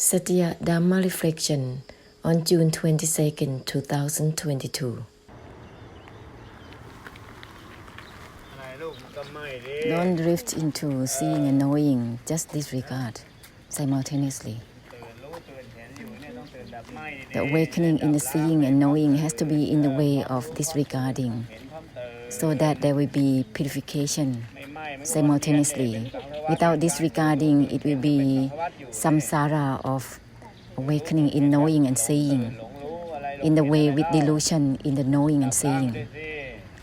Satya Dhamma Reflection on June 22nd, 2022. Don't drift into seeing and knowing, just disregard simultaneously. The awakening in the seeing and knowing has to be in the way of disregarding, so that there will be purification simultaneously. Without disregarding, it will be samsara of awakening in knowing and seeing, in the way with delusion in the knowing and seeing.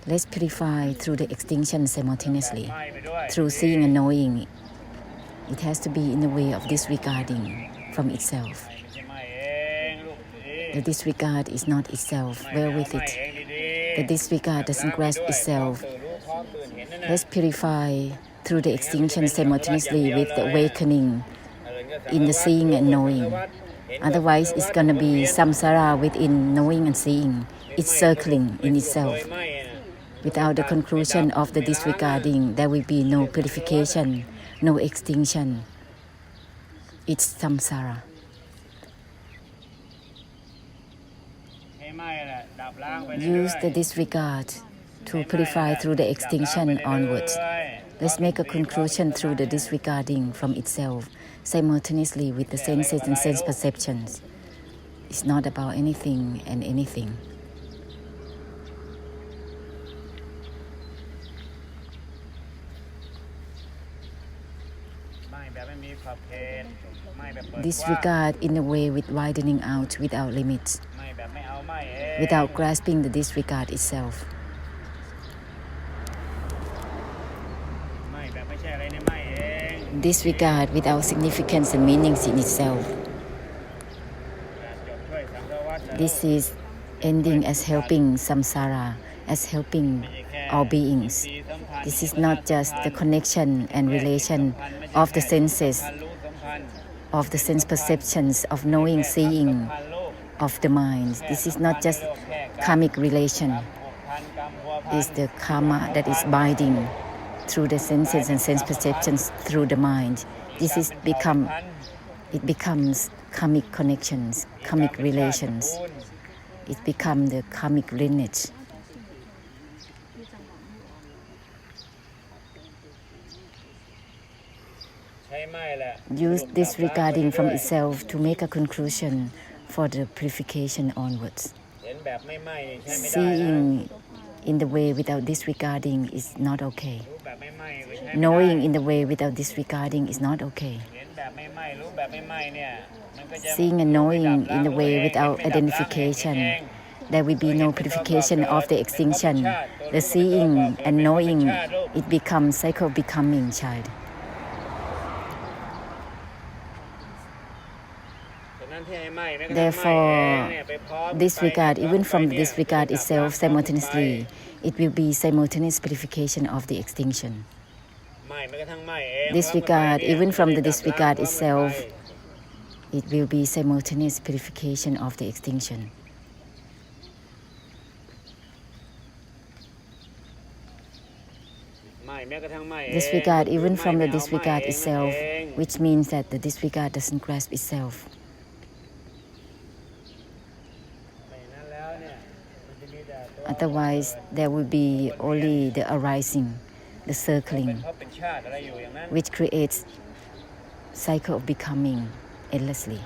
Let's purify through the extinction simultaneously. Through seeing and knowing, it has to be in the way of disregarding from itself. The disregard is not itself. Bear with it. The disregard doesn't grasp itself. Let's purify through the extinction simultaneously with the awakening in the seeing and knowing. Otherwise, it's going to be samsara within knowing and seeing. It's circling in itself. Without the conclusion of the disregarding, there will be no purification, no extinction. It's samsara. Use the disregard to purify through the extinction onwards. Let's make a conclusion through the disregarding from itself, simultaneously with the senses and sense perceptions. It's not about anything and anything. Disregard in a way with widening out without limits, without grasping the disregard itself. Disregard without significance and meanings in itself. This is ending as helping samsara, as helping all beings. This is not just the connection and relation of the senses, of the sense perceptions, of knowing, seeing, of the mind. This is not just karmic relation. It's the karma that is binding through the senses and sense perceptions through the mind. It becomes karmic connections, karmic relations. It becomes the karmic lineage. Use disregarding from itself to make a conclusion for the purification onwards. Seeing in the way without disregarding is not okay. Knowing in the way without disregarding is not okay. Seeing and knowing in the way without identification, there will be no purification of the extinction. The seeing and knowing, it becomes cycle of becoming, child. Therefore, disregard, even from the disregard itself simultaneously, it will be simultaneous purification of the extinction. Disregard, even from the disregard itself, it will be simultaneous purification of the extinction. Disregard, even from the disregard itself, which means that the disregard doesn't grasp itself. Otherwise, there will be only the arising, the circling, which creates cycle of becoming endlessly.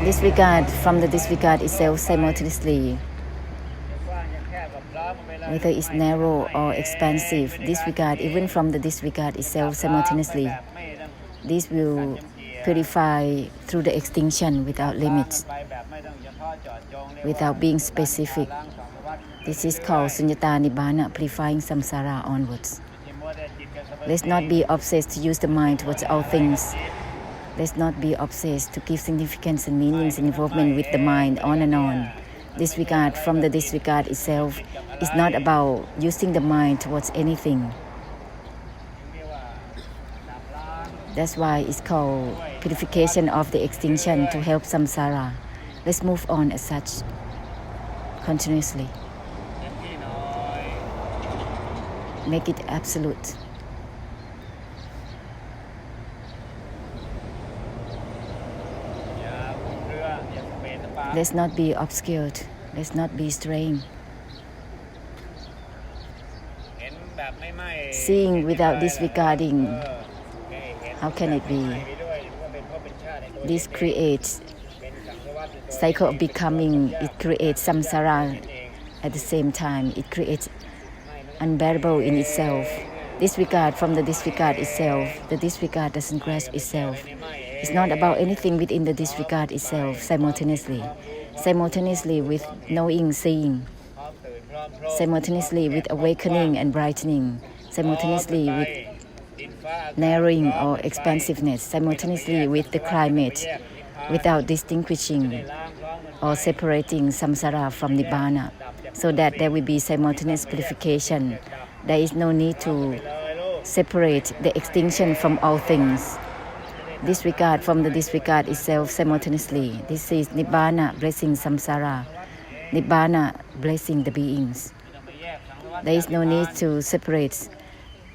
Disregard from the disregard itself simultaneously, whether it's narrow or expansive. Disregard, even from the disregard itself simultaneously. This will purify through the extinction without limits, without being specific. This is called sunyata nibbana, purifying samsara onwards. Let's not be obsessed to use the mind towards all things. Let's not be obsessed to give significance and meanings and involvement with the mind on and on. Disregard from the disregard itself is not about using the mind towards anything. That's why it's called purification of the extinction to help samsara. Let's move on as such, continuously. make it absolute. Let's not be obscured. Let's not be straying. Seeing without disregarding, how can it be? This creates cycle of becoming. It creates samsara. At the same time, it creates unbearable in itself. Disregard from the disregard itself. The disregard doesn't grasp itself. It's not about anything within the disregard itself simultaneously. Simultaneously with knowing, seeing. Simultaneously with awakening and brightening. Simultaneously with narrowing or expansiveness. Simultaneously with the climate, without distinguishing or separating samsara from nibbana, so that there will be simultaneous purification. There is no need to separate the extinction from all things. Disregard from the disregard itself simultaneously. This is nibbana blessing samsara, nibbana blessing the beings. There is no need to separate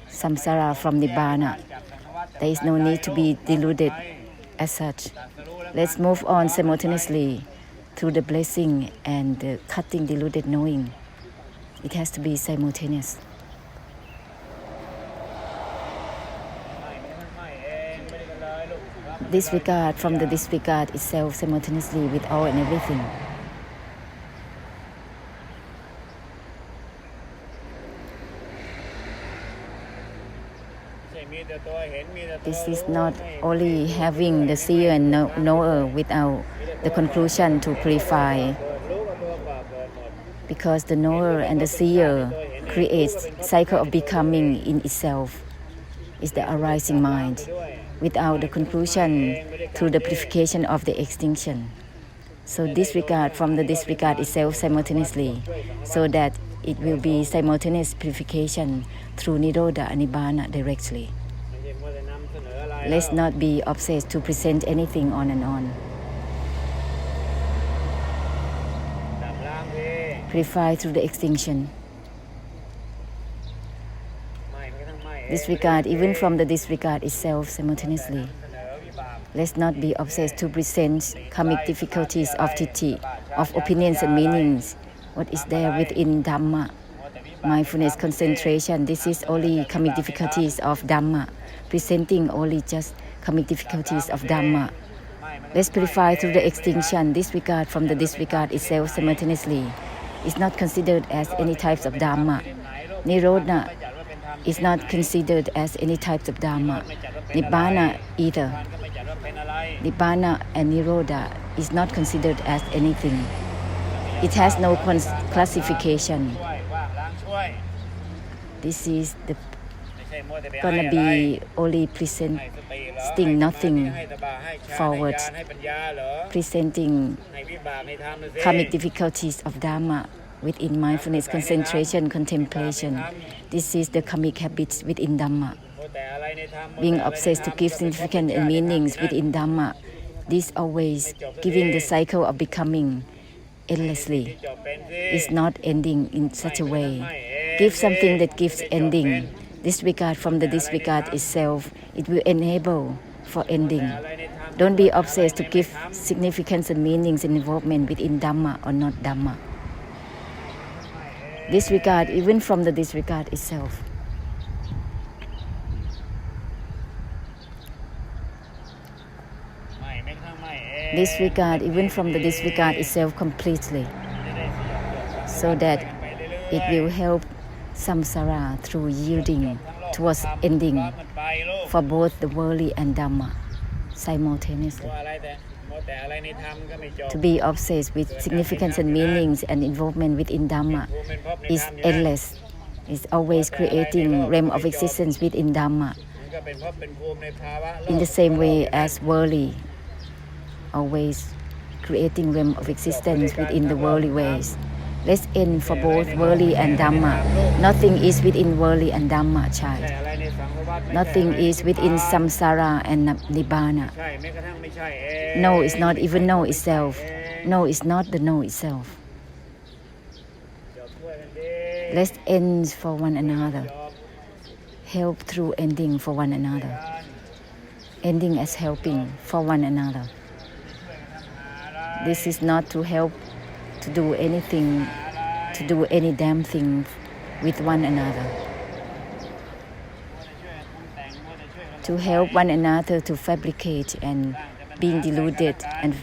samsara from nibbana. There is no need to be deluded as such. Let's move on simultaneously through the blessing and the cutting deluded knowing. It has to be simultaneous. Disregard from the disregard itself simultaneously with all and everything. This is not only having the seer and knower without the conclusion to purify, because the knower and the seer creates cycle of becoming in itself. Is the arising mind without the conclusion through the purification of the extinction. So disregard from the disregard itself simultaneously, so that it will be simultaneous purification through Nirodha and Nibbana directly. Let's not be obsessed to present anything on and on. Purify through the extinction. Disregard even from the disregard itself simultaneously. Let's not be obsessed to present karmic difficulties of Tithi, of opinions and meanings. What is there within Dhamma? Mindfulness, concentration, this is only karmic difficulties of Dhamma, presenting only just karmic difficulties of Dhamma. Let's purify through the extinction. Disregard from the disregard itself simultaneously is not considered as any types of Dhamma. Nirodha is not considered as any types of Dhamma. Nibbana either. Nibbana and Nirodha is not considered as anything. It has no classification. This is gonna be only presenting nothing forward, presenting karmic difficulties of Dhamma within mindfulness, concentration, contemplation. This is the karmic habits within Dhamma. Being obsessed to give significance and meanings within Dhamma, this always giving the cycle of becoming endlessly. Is not ending in such a way. Give something that gives ending. Disregard from the disregard itself, it will enable for ending. Don't be obsessed to give significance and meanings and involvement within Dhamma or not Dhamma. Disregard even from the disregard itself. Disregard even from the disregard itself completely, so that it will help samsara through yielding towards ending for both the worldly and Dhamma simultaneously. To be obsessed with significance and meanings and involvement within Dhamma is endless. It's always creating realm of existence within Dhamma. In the same way as worldly, always creating realm of existence within the worldly ways. Let's end for both worldly and Dhamma. Nothing is within worldly and Dhamma, child. Nothing is within samsara and nibbana. No is not even no itself. No is not the no itself. Let's end for one another. help through ending for one another. Ending as helping for one another. This is not to help to do anything, to do any damn thing with one another. To help one another to fabricate and being deluded and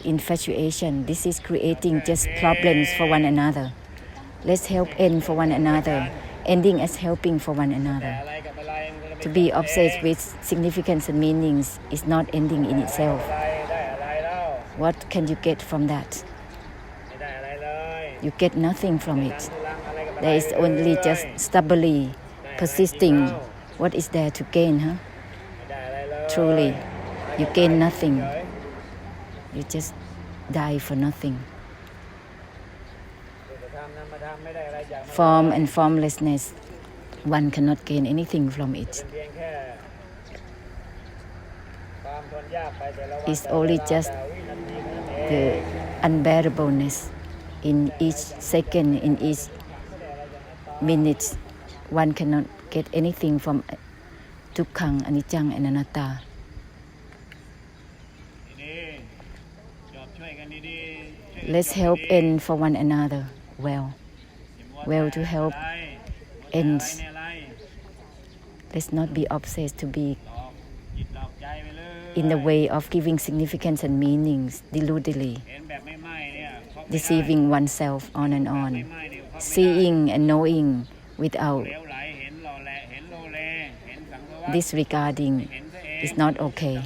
infatuation. This is creating just problems for one another. Let's help end for one another. Ending as helping for one another. To be obsessed with significance and meanings is not ending in itself. What can you get from that? You get nothing from it. There is only just stubbornly persisting. What is there to gain, huh? Truly, you gain nothing. You just die for nothing. Form and formlessness, one cannot gain anything from it. It's only just the unbearableness in each second, in each minute. One cannot get anything from Dukkhaṃ, Aniccaṃ, and Anatta. Let's help end for one another well to help end. Let's not be obsessed to be in the way of giving significance and meanings deludedly, deceiving oneself on and on, seeing and knowing without disregarding is not okay,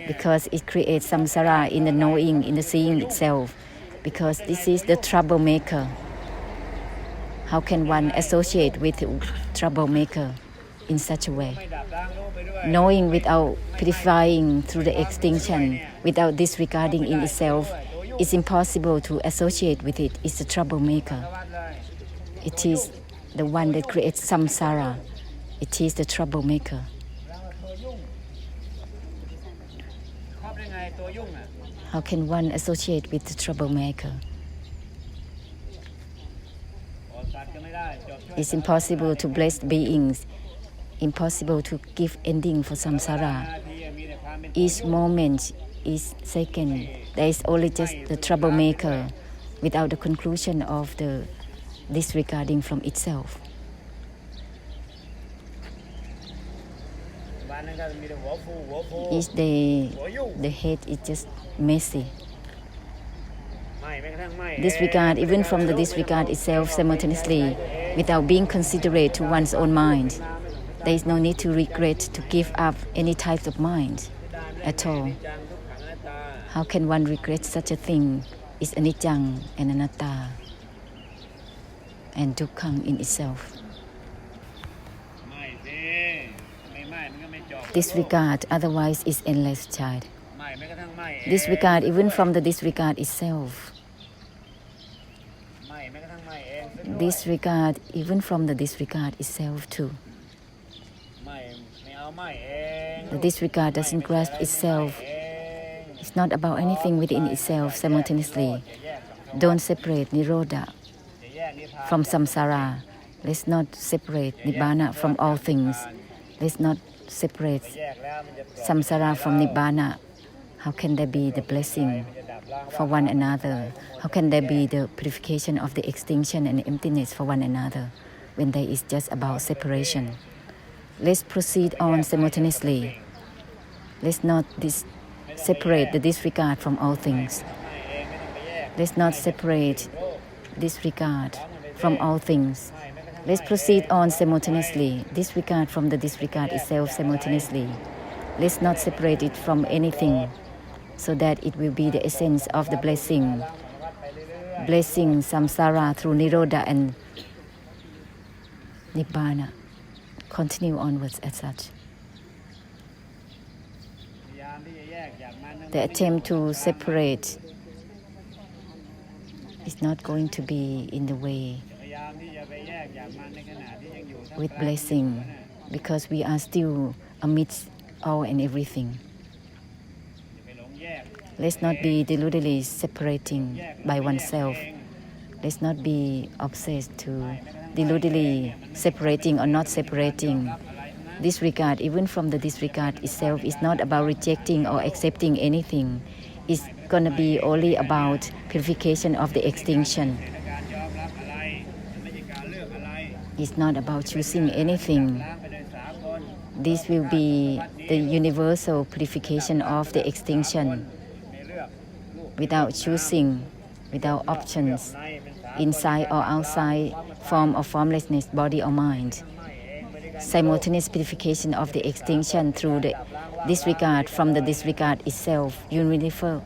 because it creates samsara in the knowing, in the seeing itself, because this is the troublemaker. How can one associate with troublemaker in such a way? Knowing without purifying through the extinction, without disregarding in itself, it's impossible to associate with it. It's a troublemaker. It is the one that creates samsara. It is the troublemaker. How can one associate with the troublemaker? It's impossible to bless beings, impossible to give ending for samsara. Each moment, each second, there is only just the troublemaker without the conclusion of the disregarding from itself. Each day, the head is just messy. Disregard, even from the disregard itself simultaneously, without being considerate to one's own mind. There is no need to regret to give up any type of mind at all. How can one regret such a thing? It's aniccaṃ and anatta and dukkhaṃ in itself. Disregard, otherwise is endless, child. Disregard, even from the disregard itself. Disregard, even from the disregard itself too. The disregard doesn't grasp itself. It's not about anything within itself simultaneously. Don't separate Nirodha from samsara. Let's not separate Nibbana from all things. Let's not separate samsara from Nibbana. How can there be the blessing for one another? How can there be the purification of the extinction and emptiness for one another when there is just about separation? Let's proceed on simultaneously. Let's not separate the disregard from all things. Let's not separate disregard from all things. Let's proceed on simultaneously. Disregard from the disregard itself simultaneously. Let's not separate it from anything, so that it will be the essence of the blessing. Blessing samsara through Nirodha and Nibbana. Continue onwards as such. The attempt to separate is not going to be in the way with blessing, because we are still amidst all and everything. Let's not be deludedly separating by oneself Let's not be obsessed to deludedly separating or not separating. Disregard, even from the disregard itself, is not about rejecting or accepting anything. It's going to be only about purification of the extinction. It's not about choosing anything. This will be the universal purification of the extinction, without choosing, without options, inside or outside, form or formlessness, body or mind. Simultaneous purification of the extinction through the disregard from the disregard itself. Universal,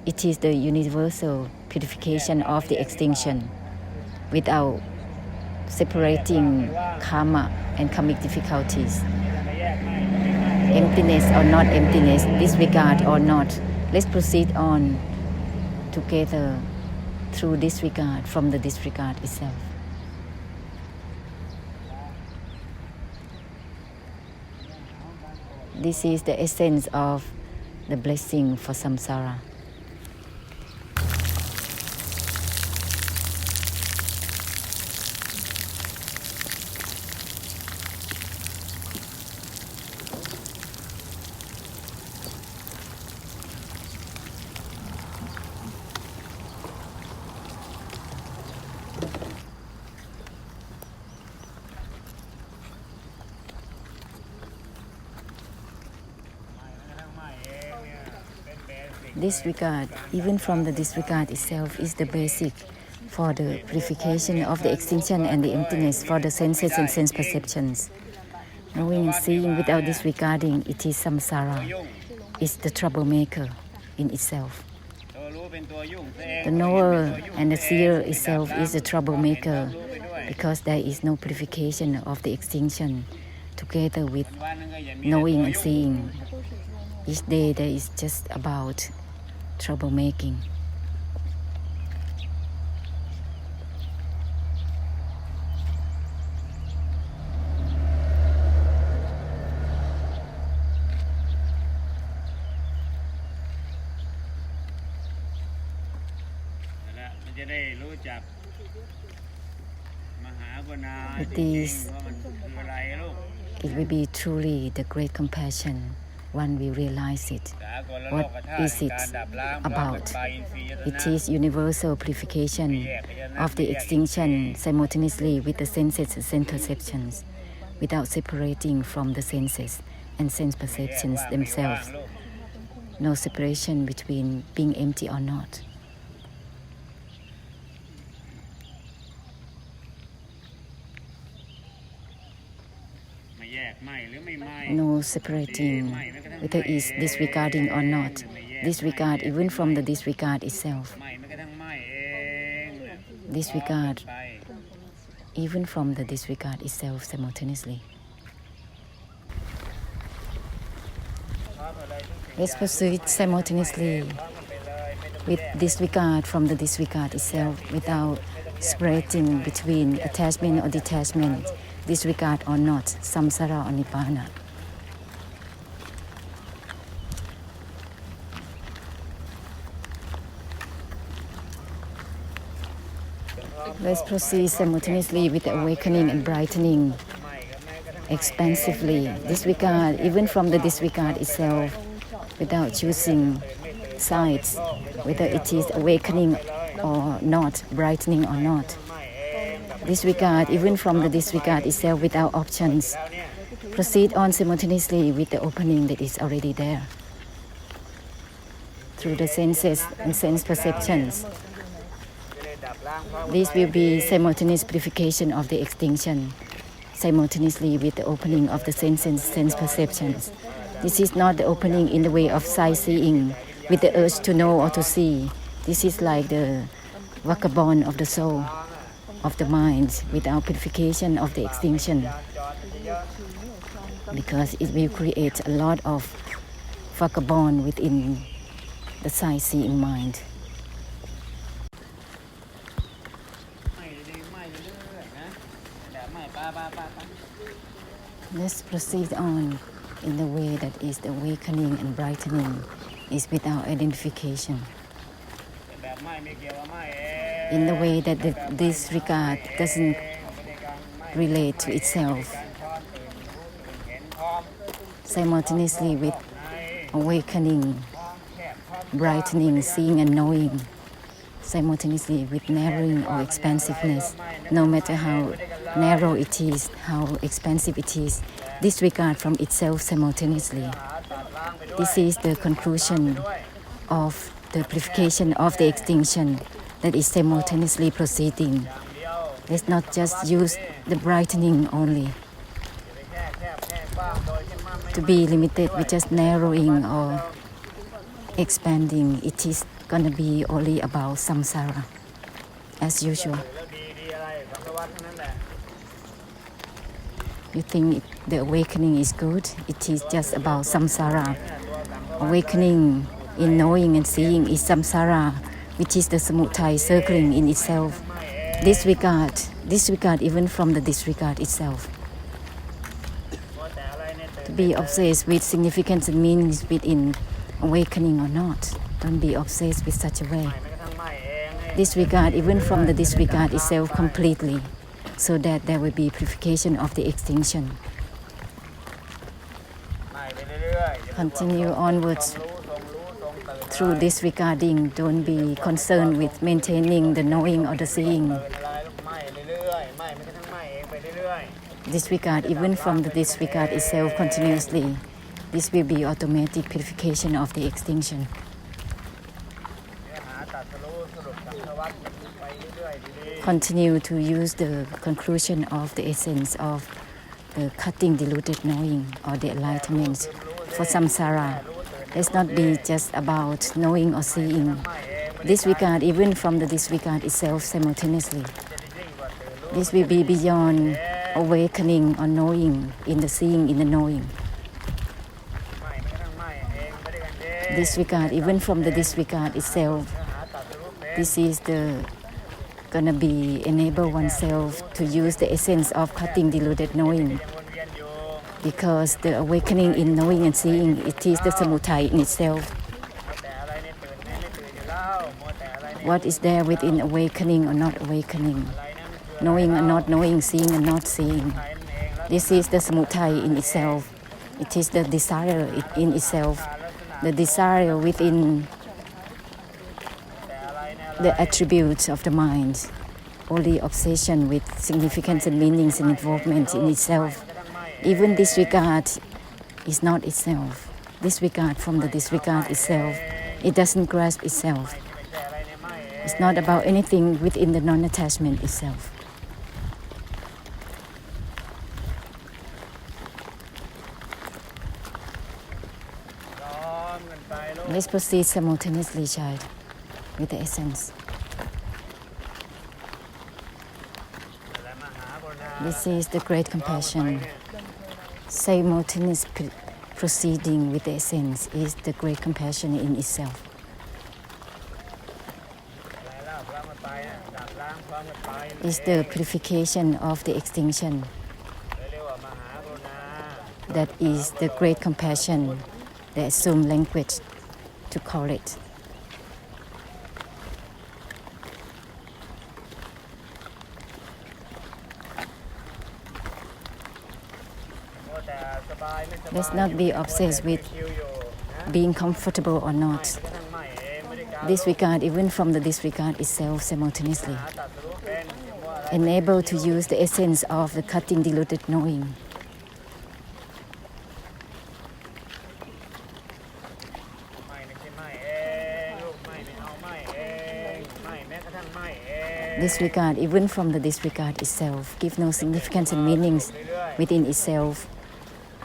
it is the universal purification of the extinction, without separating karma and karmic difficulties. Emptiness or not emptiness, disregard or not. Let's proceed on together through disregard from the disregard itself. This is the essence of the blessing for samsara. Disregard, even from the disregard itself, is the basic for the purification of the extinction and the emptiness for the senses and sense perceptions. Knowing and seeing without disregarding, it is samsara. It's the troublemaker in itself. The knower and the seer itself is the troublemaker, because there is no purification of the extinction together with knowing and seeing. Each day there is just about troublemaking. It will be truly the great compassion when we realize it. What is it about? It is universal purification of the extinction simultaneously with the senses and sense perceptions, without separating from the senses and sense perceptions themselves. No separation between being empty or not. No separating whether it is disregarding or not. Disregard even from the disregard itself. Disregard even from the disregard itself simultaneously. Let's proceed simultaneously with disregard from the disregard itself, without separating between attachment or detachment, disregard or not, samsara or nibbana. Let's proceed simultaneously with the awakening and brightening expansively. Disregard, even from the disregard itself, without choosing sides, whether it is awakening or not, brightening or not. Disregard, even from the disregard itself, without options. Proceed on simultaneously with the opening that is already there, through the senses and sense perceptions. This will be simultaneous purification of the extinction, simultaneously with the opening of the senses and sense perceptions. This is not the opening in the way of sightseeing with the urge to know or to see. This is like the vagabond of the soul, of the mind, without purification of the extinction, because it will create a lot of vagabond within the sightseeing mind. Let's proceed on in the way that is the awakening and brightening is without identification. in the way that this regard doesn't relate to itself, simultaneously with awakening, brightening, seeing and knowing, simultaneously with narrowing or expansiveness, no matter how narrow it is, how expansive it is, disregard from itself simultaneously. This is the conclusion of the purification of the extinction that is simultaneously proceeding. Let's not just use the brightening only to be limited with just narrowing or expanding. It is going to be only about samsara, as usual. You think the awakening is good? It is just about samsara. Awakening in knowing and seeing is samsara, which is the samudaya circling in itself. Disregard even from the disregard itself. To be obsessed with significance and meanings within awakening or not, don't be obsessed with such a way. Disregard even from the disregard itself completely, so that there will be purification of the extinction. Continue onwards through disregarding. Don't be concerned with maintaining the knowing or the seeing. Disregard even from the disregard itself continuously. This will be automatic purification of the extinction. Continue to use the conclusion of the essence of the cutting diluted knowing or the enlightenment for samsara. Let's not be just about knowing or seeing. Disregard even from the disregard itself simultaneously. This will be beyond awakening or knowing in the seeing, in the knowing. Disregard even from the disregard itself. This is gonna be enable oneself to use the essence of cutting deluded knowing, because the awakening in knowing and seeing, it is the samudaya in itself. What is there within awakening or not awakening, knowing and not knowing, seeing and not seeing? This is the samudaya in itself. It is the desire in itself, the desire within the attributes of the mind, only obsession with significance and meanings and involvement in itself. Even disregard is not itself. Disregard from the disregard itself, it doesn't grasp itself. It's not about anything within the non-attachment itself. Let's proceed simultaneously, child, with the essence. This is the great compassion. Simultaneous proceeding with the essence is the great compassion in itself. It's the purification of the extinction. That is the great compassion, the assumed language to call it. Let's not be obsessed with being comfortable or not. Disregard even from the disregard itself simultaneously. Enable to use the essence of the cutting diluted knowing. Disregard even from the disregard itself. Give no significance and meanings within itself.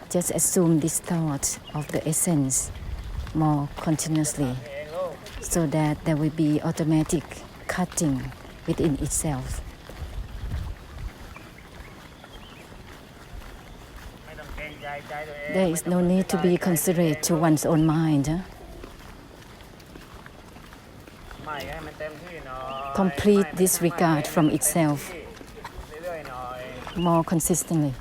Just assume this thought of the essence more continuously, so that there will be automatic cutting within itself. There is no need to be considerate to one's own mind. Complete disregard from itself more consistently.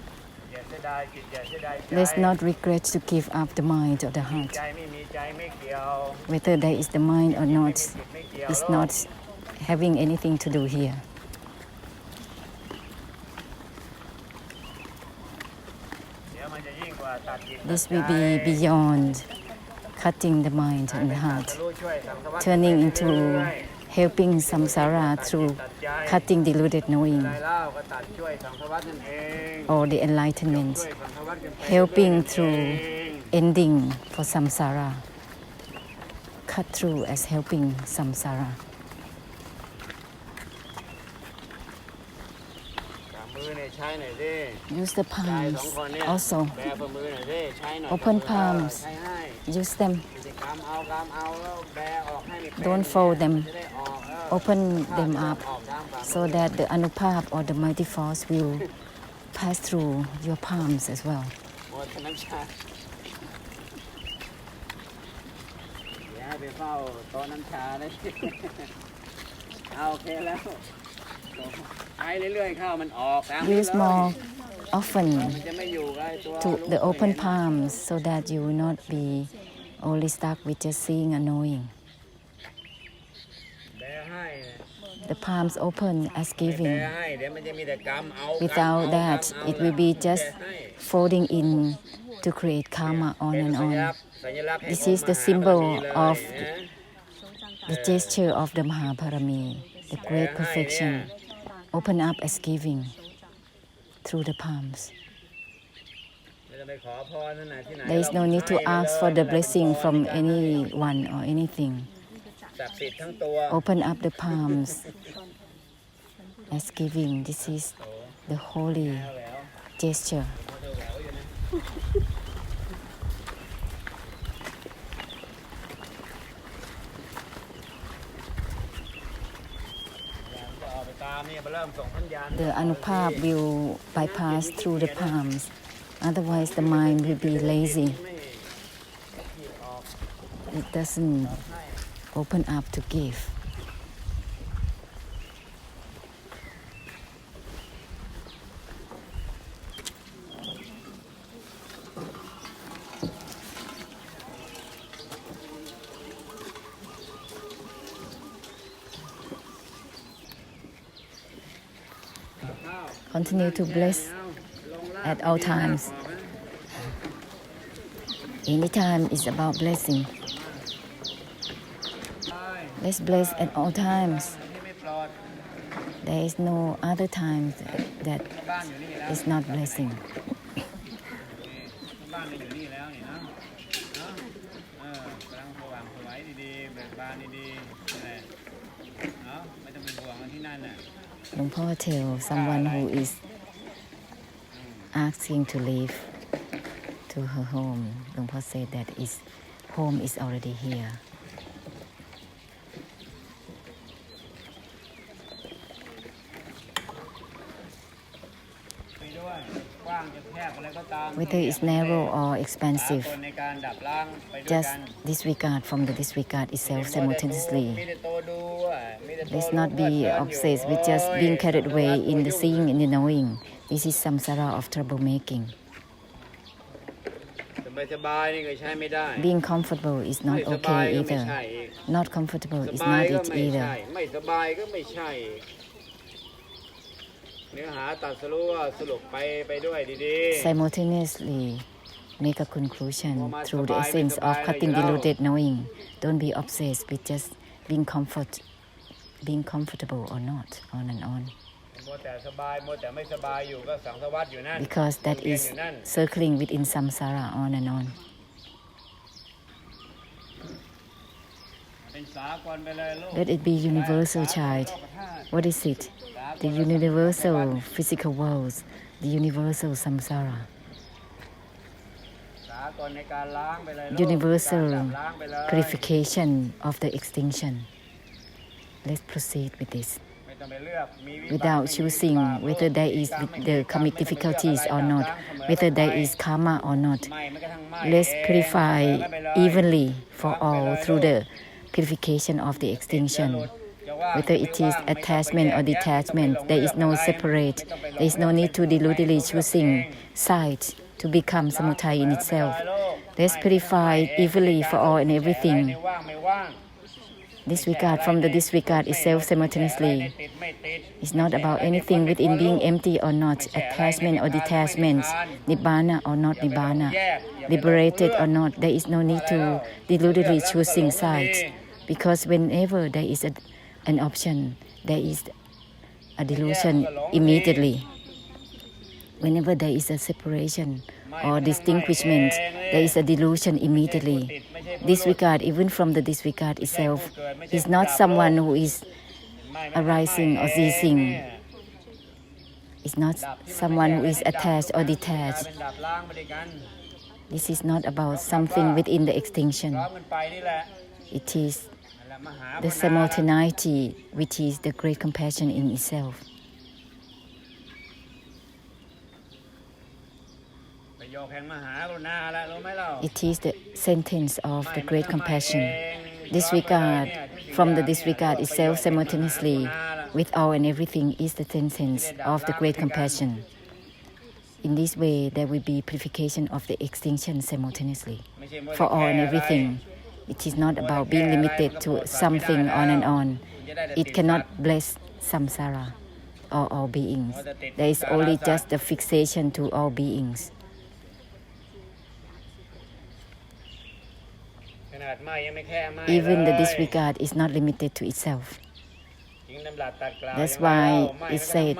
Let's not regret to give up the mind or the heart. Whether there is the mind or not is not having anything to do here. This will be beyond cutting the mind and the heart, turning into helping samsara through cutting deluded knowing or the enlightenment, helping through ending for samsara, cut through as helping samsara. Use the palms also. Open palms. Use them. Don't fold them. Open them up so that the anupap or the mighty force will pass through your palms as well. Use more often to the open palms so that you will not be only stuck with just seeing and knowing. The palms open as giving. Without that, it will be just folding in to create karma on and on. This is the symbol of the gesture of the Mahaparami, the great perfection. Open up as giving through the palms. There is no need to ask for the blessing from anyone or anything. Open up the palms as giving. This is the holy gesture. The anupap will bypass through the palms. Otherwise, the mind will be lazy. It doesn't open up to give. Continue to bless at all times. Anytime is about blessing. Let's bless at all times. There is no other time that is not blessing. Luang Por tell someone who is asking to leave to her home. Luang Por said that home is already here. Whether it's narrow or expansive, just disregard from the disregard itself simultaneously. Let's not be obsessed with just being carried away in the seeing and the knowing. This is samsara of troublemaking. Being comfortable is not okay either. Not comfortable is not it either. Simultaneously make a conclusion through the essence of cutting deluded knowing. Don't be obsessed with just being comfortable or not, on and on. Because that is circling within samsara on and on. Let it be universal, child. What is it? The universal physical worlds, the universal samsara. Universal purification of the extinction. Let's proceed with this. Without choosing whether there is the karmic difficulties or not, whether there is karma or not. Let's purify evenly for all through the purification of the extinction. whether it is attachment or detachment. There is no separate. There is no need to deludedly choosing sides to become samutaya in itself. Let's purify evilly for all and everything. Disregard from the disregard itself simultaneously. It's not about anything within being empty or not, attachment or detachment, nibbana or not nibbana, liberated or not. There is no need to deludedly choosing sides, because whenever there is an option, there is a delusion immediately. Whenever there is a separation or distinguishment, there is a delusion immediately. Disregard, even from the disregard itself, is not someone who is arising or ceasing. It's not someone who is attached or detached. This is not about something within the extinction. It is the simultaneity, which is the great compassion in itself. It is the sentence of the great compassion. Disregard from the disregard itself simultaneously with all and everything is the sentence of the great compassion. In this way, there will be purification of the extinction simultaneously for all and everything. It is not about being limited to something on and on. It cannot bless samsara or all beings. There is only just the fixation to all beings. Even the disregard is not limited to itself. That's why it said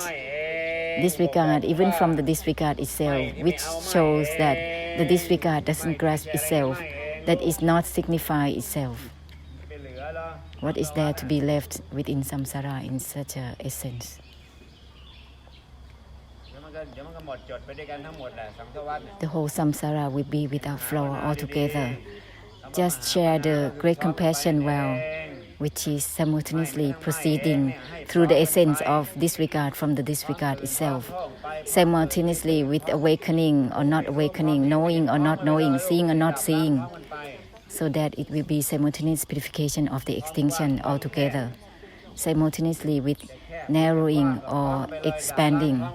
disregard even from the disregard itself, which shows that the disregard doesn't grasp itself, that is not signify itself. What is there to be left within samsara in such an essence? The whole samsara will be without flow altogether. Just share the great compassion well, which is simultaneously proceeding through the essence of disregard from the disregard itself, simultaneously with awakening or not awakening, knowing or not knowing, seeing or not seeing, so that it will be simultaneous purification of the extinction altogether, simultaneously with narrowing or expanding.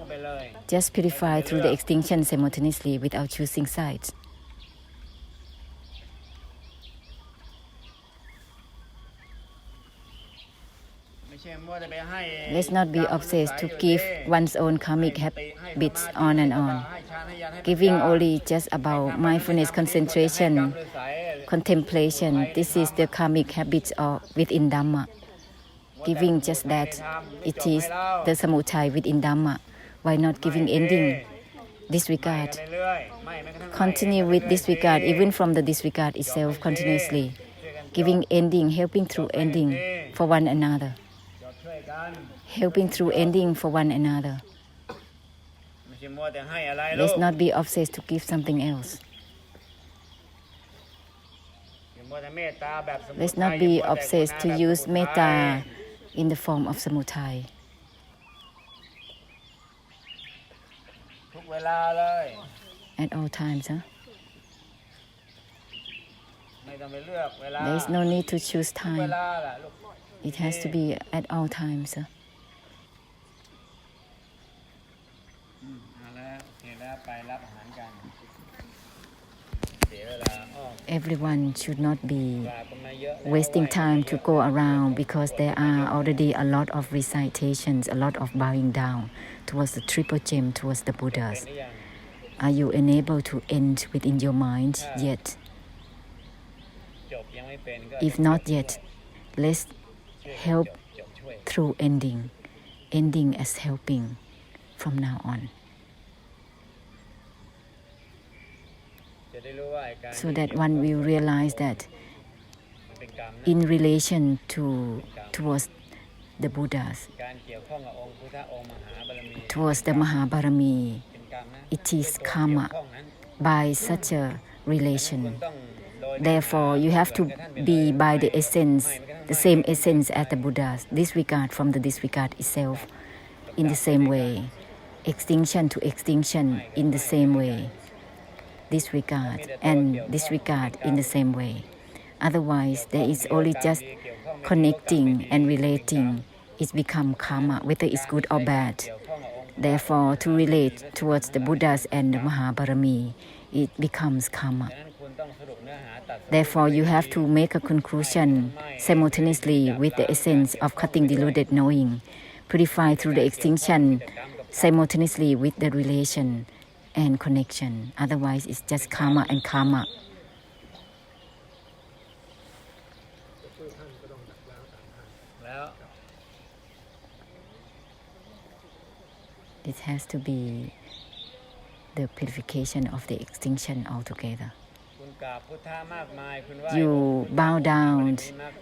Just purify through the extinction simultaneously without choosing sides. Let's not be obsessed to give one's own karmic habits on and on. Giving only just about mindfulness, concentration, contemplation. This is the karmic habits within Dhamma. Giving just that, it is the samutaya within Dhamma. Why not giving ending? Disregard. Continue with disregard, even from the disregard itself, continuously. Giving ending, helping through ending for one another. Helping through ending for one another. Let's not be obsessed to give something else. Let's not be obsessed to use metta in the form of samutaya. At all times, There is no need to choose time. It has to be at all times. Everyone should not be wasting time to go around, because there are already a lot of recitations, a lot of bowing down towards the triple gem, towards the Buddhas. Are you enabled to end within your mind yet? If not yet, let's help through ending. Ending as helping from now on. So that one will realize that in relation towards the Buddhas, towards the Mahabharami, it is karma by such a relation. Therefore, you have to be by the essence, the same essence as the Buddhas, disregard from the disregard itself in the same way, extinction to extinction in the same way, disregard and disregard in the same way. Otherwise, there is only just connecting and relating, it becomes karma, whether it's good or bad. Therefore, to relate towards the Buddhas and the Mahabarami, it becomes karma. Therefore, you have to make a conclusion simultaneously with the essence of cutting deluded knowing, purified through the extinction simultaneously with the relation and connection. Otherwise, it's just karma and karma. It has to be the purification of the extinction altogether. You bow down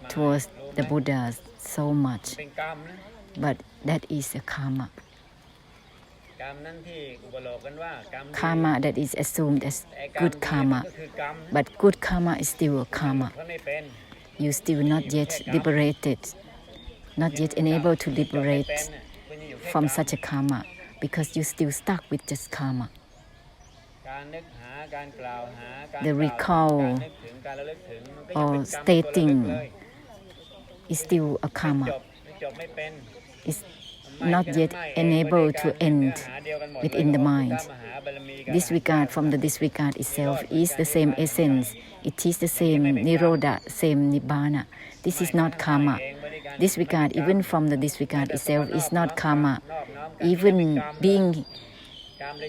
towards the Buddha so much, but that is a karma. Karma that is assumed as good karma, but good karma is still a karma. You still not yet liberated, not yet enabled to liberate from such a karma, because you still stuck with just karma. The recall or stating is still a karma. It's not yet enabled to end within the mind. Disregard from the disregard itself is the same essence. It is the same nirodha, same nibbana. This is not karma. Disregard even from the disregard itself is not karma. Even being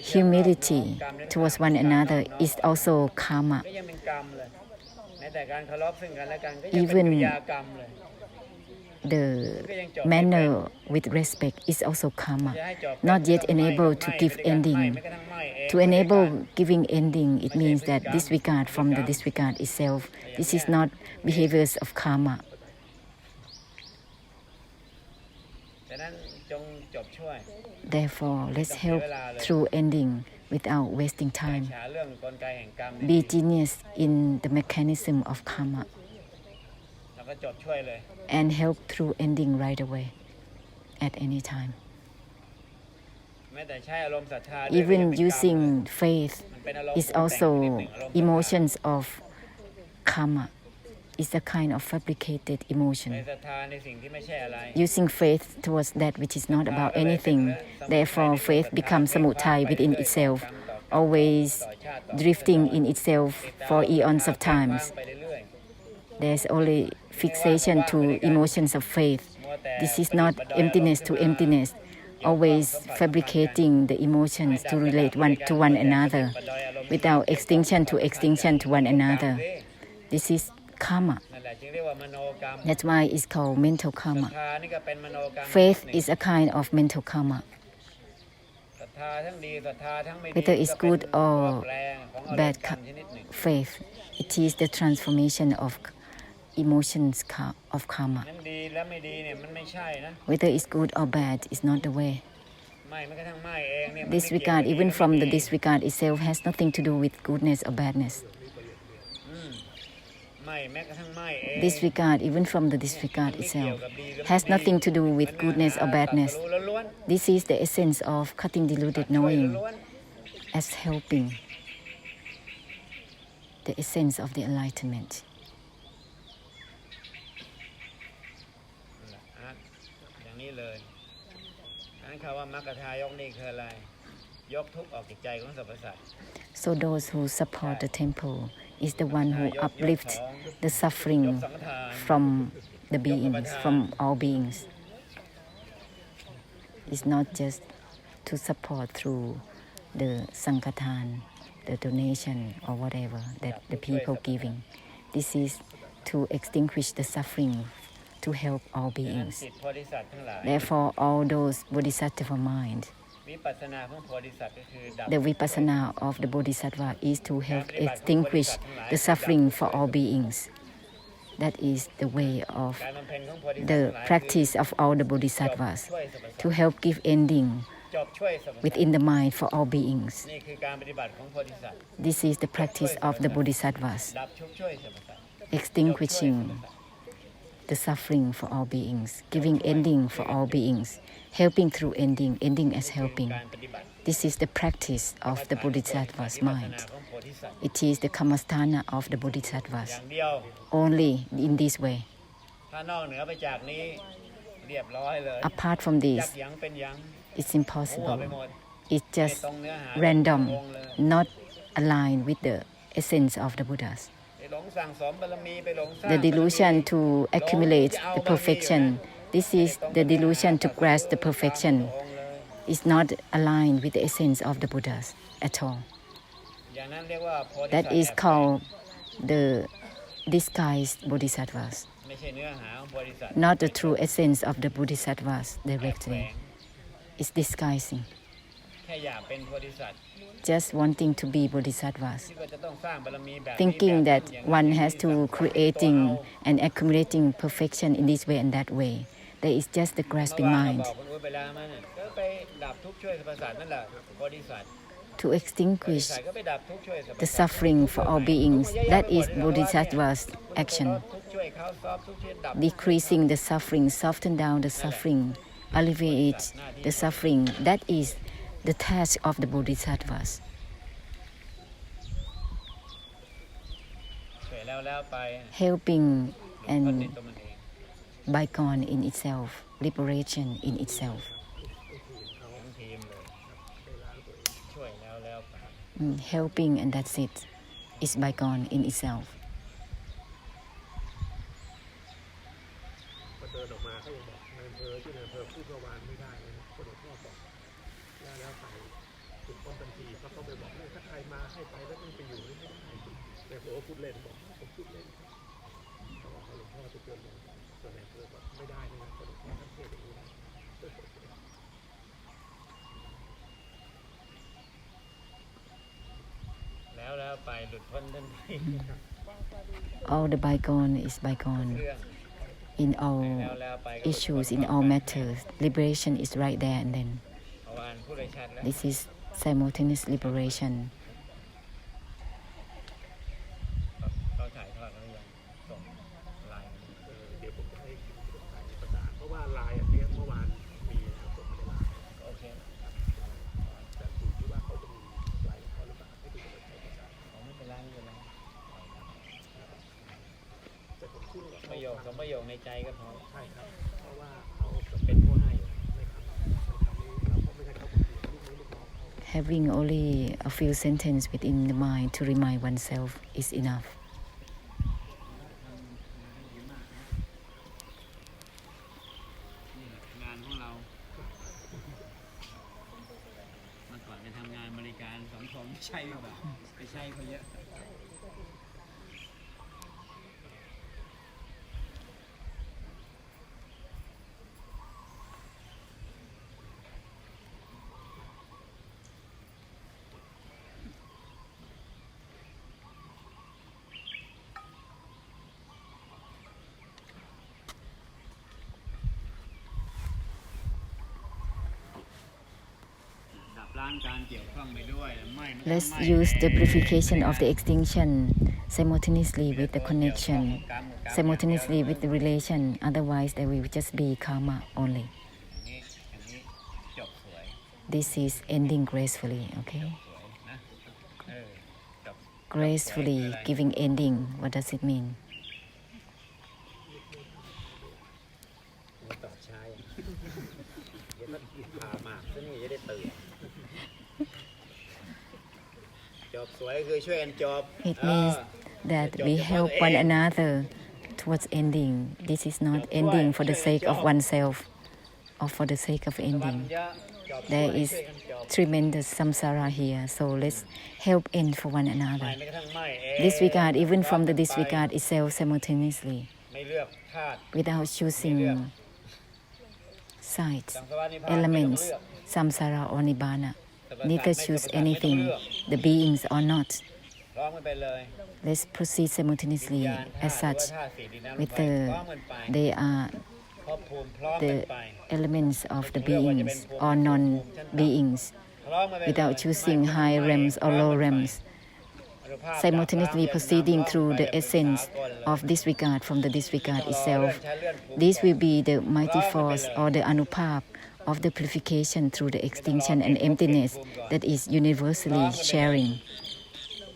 humility towards one another is also karma. Even the manner with respect is also karma. Not yet enabled to give ending. To enable giving ending, it means that disregard from the disregard itself. This is not behaviors of karma. Therefore, let's help through ending without wasting time. Be genius in the mechanism of karma and help through ending right away at any time. Even using faith is also emotions of karma. It's a kind of fabricated emotion. Using faith towards that which is not about anything. Therefore, faith becomes samudaya within itself, always drifting in itself for eons of times. There's only fixation to emotions of faith. This is not emptiness to emptiness, always fabricating the emotions to relate one to one another, without extinction to one another. This is karma. That's why it's called mental karma. Faith is a kind of mental karma. Whether it's good or bad faith, it is the transformation of emotions of karma. Whether it's good or bad is not the way. Disregard, even from the disregard itself, has nothing to do with goodness or badness. Disregard, even from the disregard itself, has nothing to do with goodness or badness. This is the essence of cutting deluded knowing as helping the essence of the enlightenment. So those who support the temple is the one who uplifts the suffering from the beings, from all beings. It's not just to support through the sankatan, the donation or whatever that the people giving. This is to extinguish the suffering, to help all beings. Therefore, all those bodhisattva mind, the vipassana of the bodhisattva is to help extinguish the suffering for all beings. That is the way of the practice of all the bodhisattvas, to help give ending within the mind for all beings. This is the practice of the bodhisattvas, extinguishing the suffering for all beings, giving ending for all beings, helping through ending, ending as helping. This is the practice of the bodhisattva's mind. It is the kammasthana of the bodhisattvas. Only in this way. Apart from this, it's impossible. It's just random, not aligned with the essence of the Buddhas. The delusion to accumulate the perfection, this is the delusion to grasp the perfection, is not aligned with the essence of the Buddhas at all. That is called the disguised bodhisattvas, not the true essence of the bodhisattvas directly. It's disguising, just wanting to be bodhisattvas, thinking that one has to creating and accumulating perfection in this way and that way. There is just the grasping mind. To extinguish the suffering for all beings, that is bodhisattva's action. Decreasing the suffering, soften down the suffering, alleviate the suffering, that is the task of the bodhisattvas. Helping and bygone in itself, liberation in itself. Helping and that's it, is bygone in itself. All the bygone is bygone. In all issues, in all matters, liberation is right there and then. This is simultaneous liberation. Having only a few sentences within the mind to remind oneself is enough. Let's use the purification of the extinction simultaneously with the connection, simultaneously with the relation. Otherwise, there will just be karma only. This is ending gracefully, okay? Gracefully giving ending. What does it mean? It means that we help one another towards ending. This is not ending for the sake of oneself or for the sake of ending. There is tremendous samsara here, so let's help end for one another. Disregard, even from the disregard itself simultaneously, without choosing sides, elements, samsara or nibbana. Neither choose anything, the beings or not. Let's proceed simultaneously as such. They are the elements of the beings or non-beings, without choosing high realms or low realms. Simultaneously proceeding through the essence of disregard from the disregard itself. This will be the mighty force or the anupap of the purification through the extinction and emptiness that is universally sharing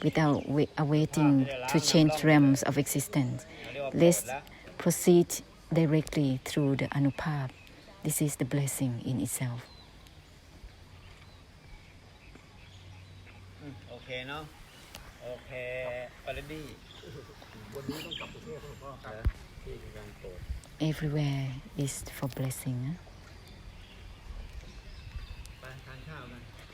without awaiting to change realms of existence. Let's proceed directly through the Anupap. This is the blessing in itself. โอเคเนาะโอเคปาร์ตี้วันนี้ต้องกลับกรุงเทพพ่อครับที่กำลังโปรด Everywhere is for blessing. ไปทานข้าวกัน